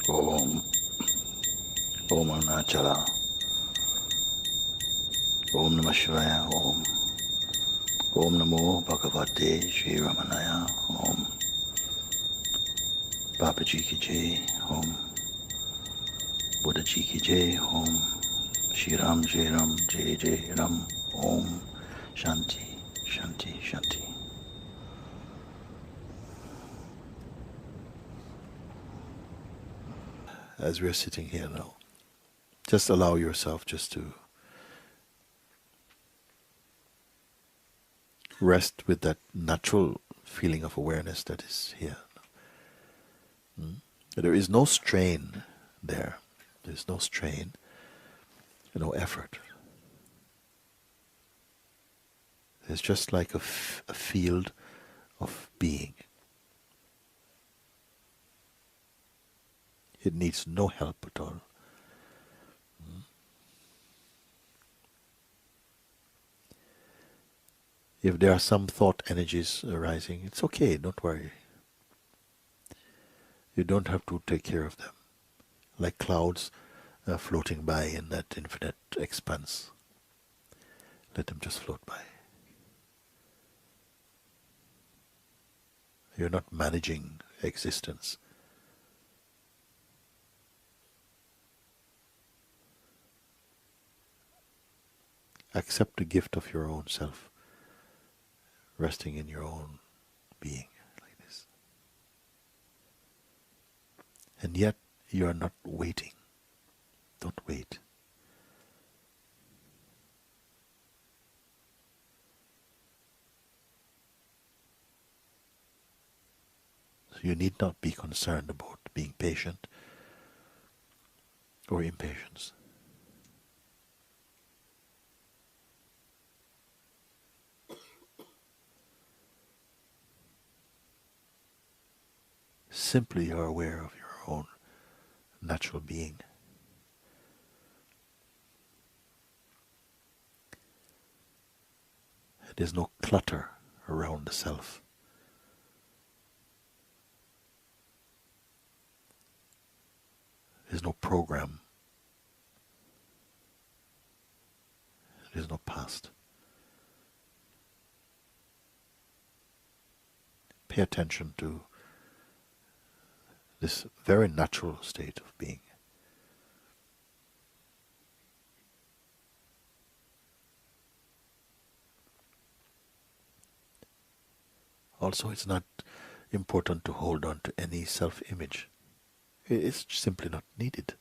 Om. Om Arunachala. Om Namah Shivaya. Om. Om Namo Bhagavate Shri Ramanaya. Om. Babaji ki Jai. Om. Buddha Ji ki Jai. Om. Shri Ram Jai Ram Jai Jai Ram. Om. Shanti, Shanti, Shanti. As we're sitting here now, just allow yourself just to rest with that natural feeling of awareness that is here. There is no strain there. There's no strain, no effort. It's just like a field of being. It needs no help at all. If there are some thought energies arising, it's okay, don't worry. You don't have to take care of them. Like clouds floating by in that infinite expanse. Let them just float by. You're not managing existence. Accept the gift of your own self, resting in your own being like this. And yet you are not waiting. Don't wait. So you need not be concerned about being patient or impatience. Simply you are aware of your own natural being. There's no clutter around the self. There's no program. There's no past. Pay attention to this very natural state of being. Also, it's not important to hold on to any self-image. It's simply not needed.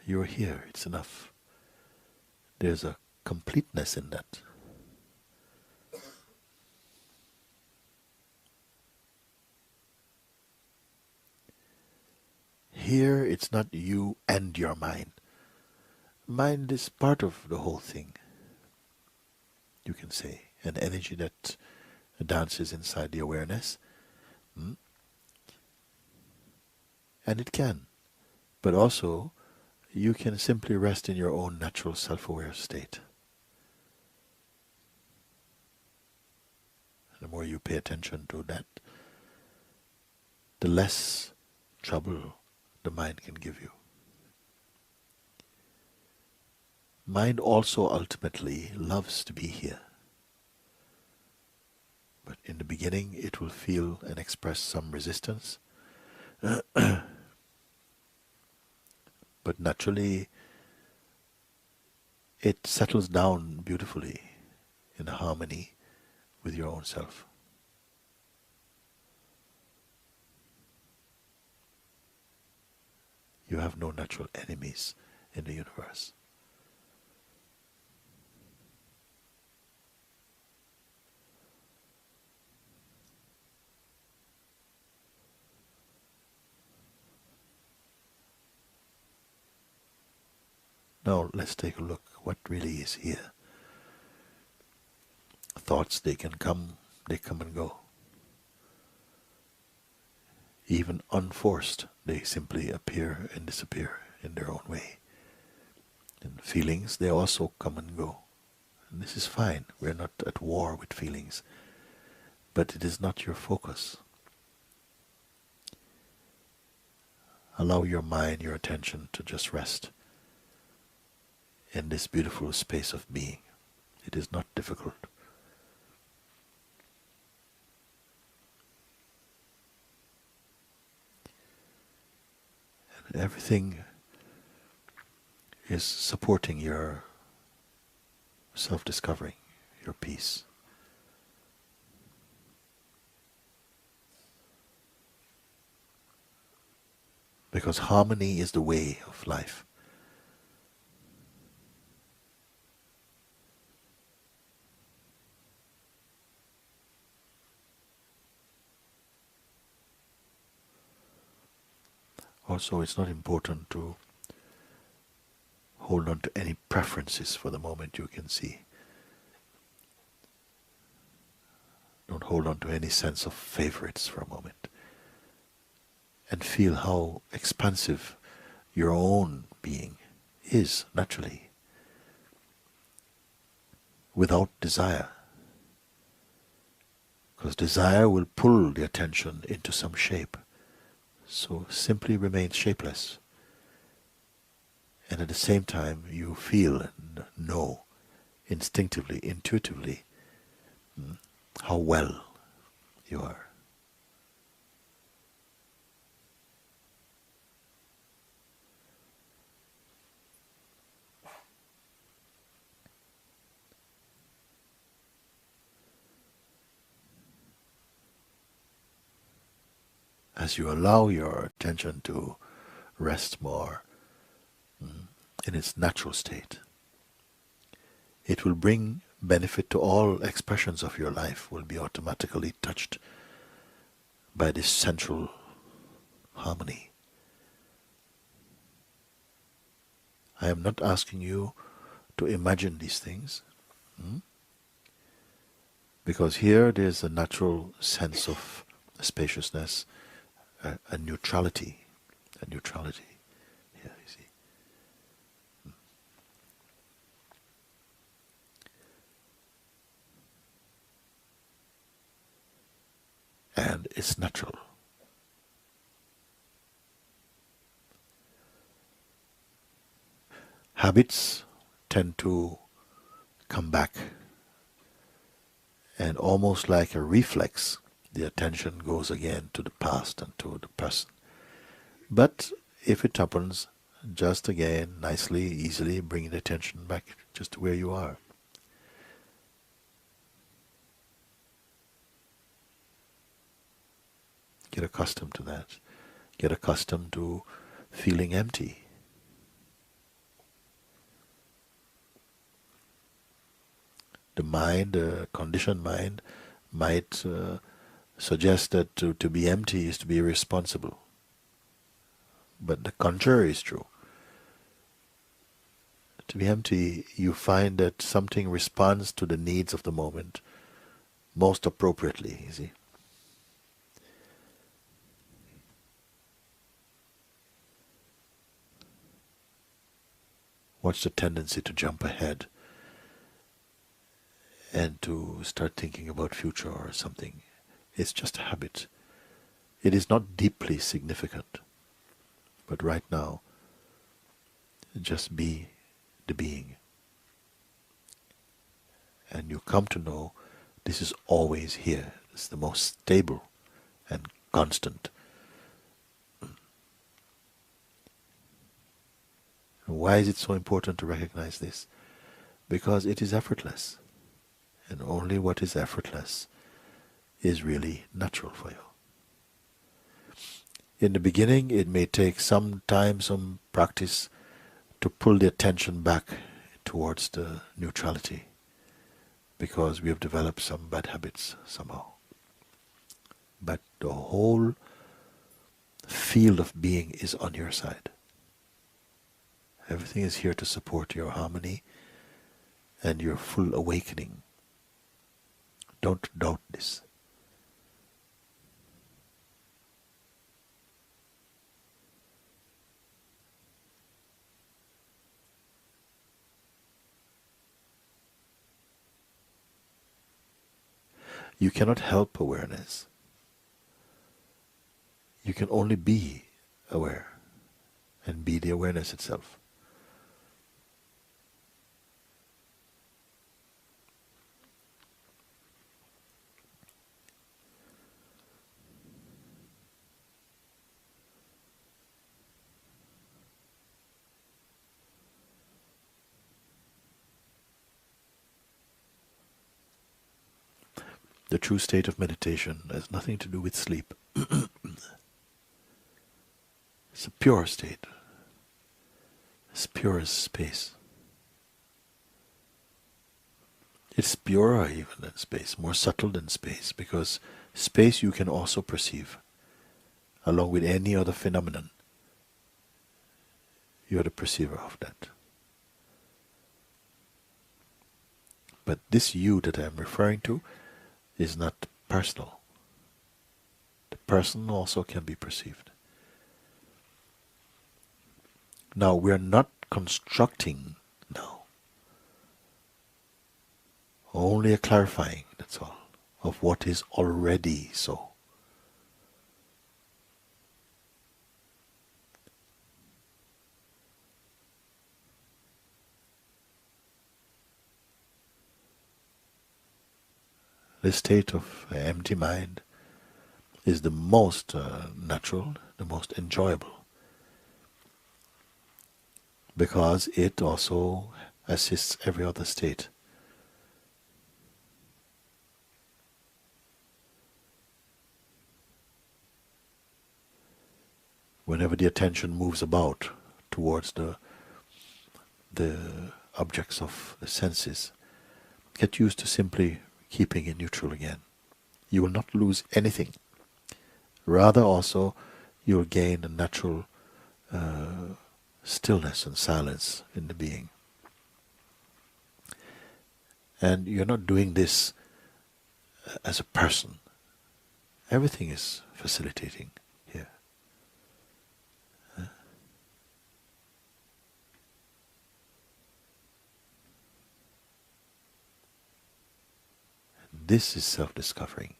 You're here, it's enough. There's a completeness in that. Here, it's not you and your mind. Mind is part of the whole thing, you can say. An energy that dances inside the awareness. And it can. But also, you can simply rest in your own natural self-aware state. The more you pay attention to that, the less trouble the mind can give you. Mind also ultimately loves to be here. But in the beginning it will feel and express some resistance. But naturally it settles down beautifully in harmony with your own self. You have no natural enemies in the universe. Now let's take a look what really is here. Thoughts, they come and go. Even unforced, they simply appear and disappear in their own way. And feelings, they also come and go. And this is fine. We're not at war with feelings. But it is not your focus. Allow your mind, your attention to just rest in this beautiful space of being. It is not difficult. And everything is supporting your self-discovery, your peace. Because harmony is the way of life. Also, it's not important to hold on to any preferences for the moment. You can see. Don't hold on to any sense of favorites for a moment. And feel how expansive your own being is naturally, without desire. Because desire will pull the attention into some shape. So simply remain shapeless. And at the same time you feel and know instinctively, intuitively, how well you are. As you allow your attention to rest more in its natural state, it will bring benefit to all expressions of your life, will be automatically touched by this central harmony. I am not asking you to imagine these things, because here there's a natural sense of spaciousness, a neutrality, here you see. And it's natural. Habits tend to come back, and almost like a reflex, the attention goes again to the past and to the present. But if it happens, just again, nicely, easily bring the attention back just to where you are. Get accustomed to that. Get accustomed to feeling empty. The mind, the conditioned mind, might suggest that to be empty is to be irresponsible. But the contrary is true. To be empty, you find that something responds to the needs of the moment most appropriately, you see. Watch the tendency to jump ahead and to start thinking about future or something. It's just a habit. It is not deeply significant. But right now, just be the being. And you come to know this is always here. It's the most stable and constant. Why is it so important to recognize this? Because it is effortless. And only what is effortless is really natural for you. In the beginning, it may take some time, some practice to pull the attention back towards the neutrality, because we have developed some bad habits somehow. But the whole field of being is on your side. Everything is here to support your harmony and your full awakening. Don't doubt this. You cannot help awareness. You can only be aware. and be the awareness itself. The true state of meditation has nothing to do with sleep. It's a pure state. It's pure as space. It's purer even than space, more subtle than space, because space you can also perceive, along with any other phenomenon. You are the perceiver of that. But this you that I am referring to is not personal. The person also can be perceived. Now we are not constructing now. Only a clarifying, that's all, of what is already so. The state of empty mind is the most natural, the most enjoyable, because it also assists every other state. Whenever the attention moves about towards the objects of the senses, get used to simply keeping it neutral again. You will not lose anything. Rather also, you will gain a natural stillness and silence in the being. And you're not doing this as a person. Everything is facilitating here. This is self-discovering.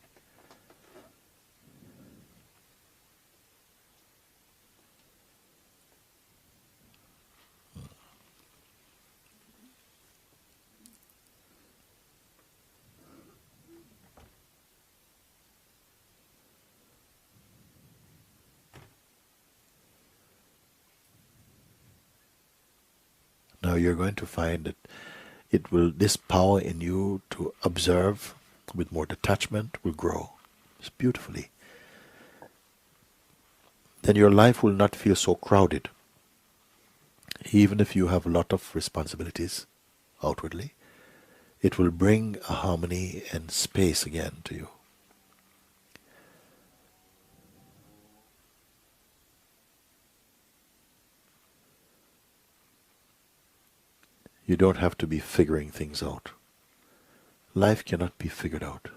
Now you're going to find that it will, this power in you to observe with more detachment will grow. It's beautifully. Then your life will not feel so crowded. Even if you have a lot of responsibilities outwardly, it will bring a harmony and space again to you. You don't have to be figuring things out. Life cannot be figured out.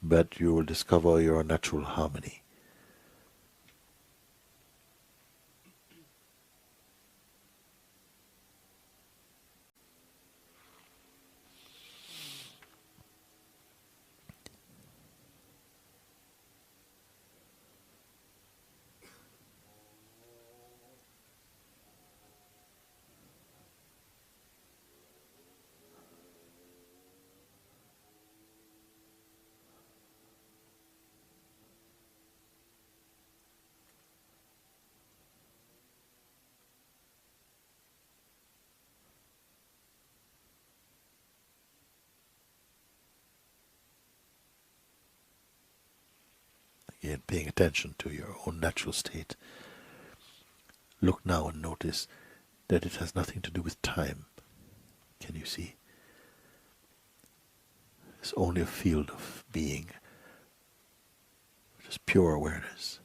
But you will discover your natural harmony. Again, paying attention to your own natural state. Look now and notice that it has nothing to do with time. Can you see? It's only a field of being, just pure awareness.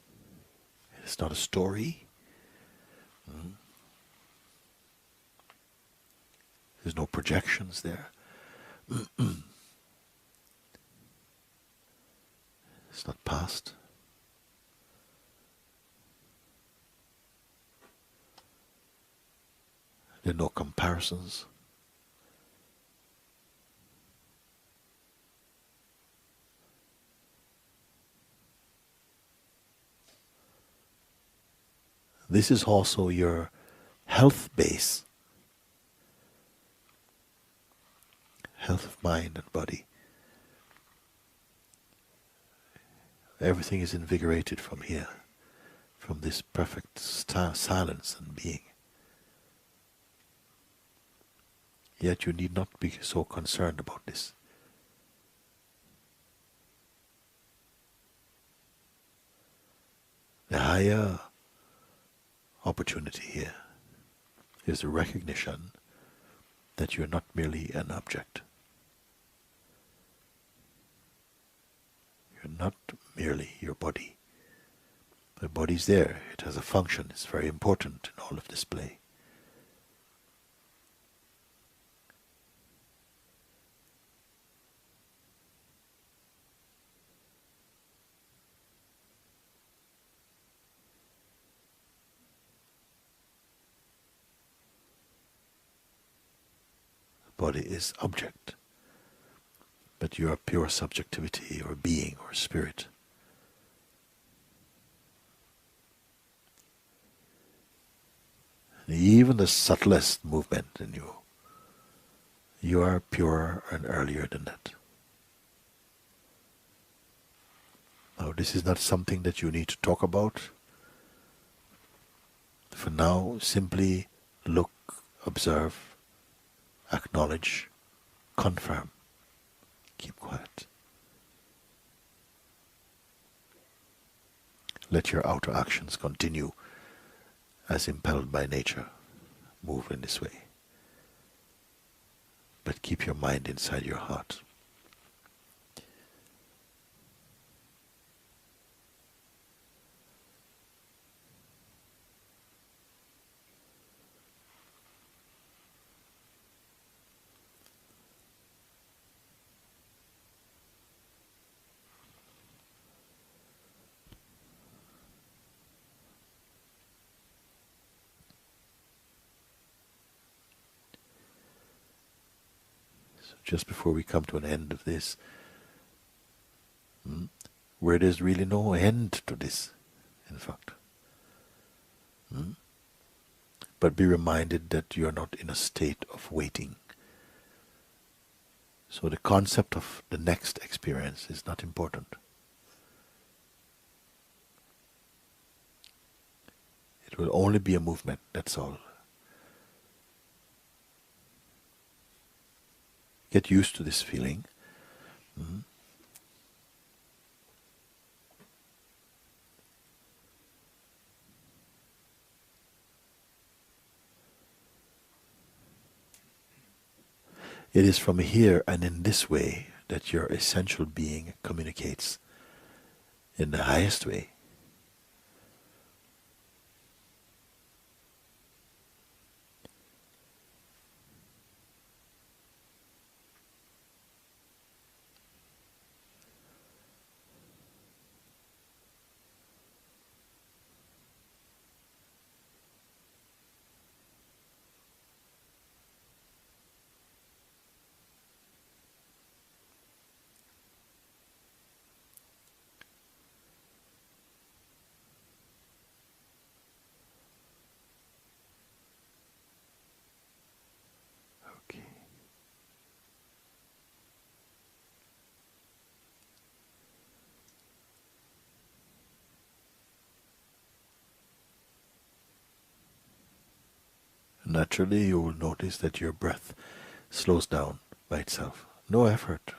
It's not a story. There's no projections there. It's not past. There are no comparisons. This is also your health base, health of mind and body. Everything is invigorated from here, from this perfect silence and being. Yet you need not be so concerned about this. The higher opportunity here is the recognition that you're not merely an object. You're not merely your body. The body's there, it has a function, it's very important in all of this play. Body is object, but you are pure subjectivity or being or spirit. And even the subtlest movement in you, you are purer and earlier than that. Now this is not something that you need to talk about. For now, simply look, observe, acknowledge, confirm, keep quiet. Let your outer actions continue as impelled by nature. Move in this way. But keep your mind inside your heart. Just before we come to an end of this, where there's really no end to this, in fact. But be reminded that you are not in a state of waiting. So the concept of the next experience is not important. It will only be a movement, that's all. Get used to this feeling. It is from here and in this way that your essential being communicates in the highest way. Naturally, you will notice that your breath slows down by itself. No effort.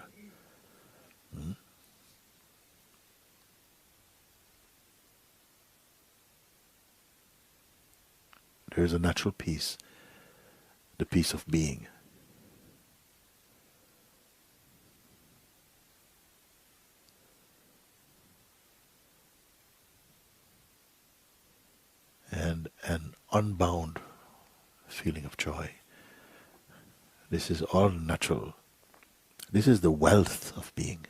There is a natural peace, the peace of being. And an unbound feeling of joy. This is all natural. This is the wealth of being.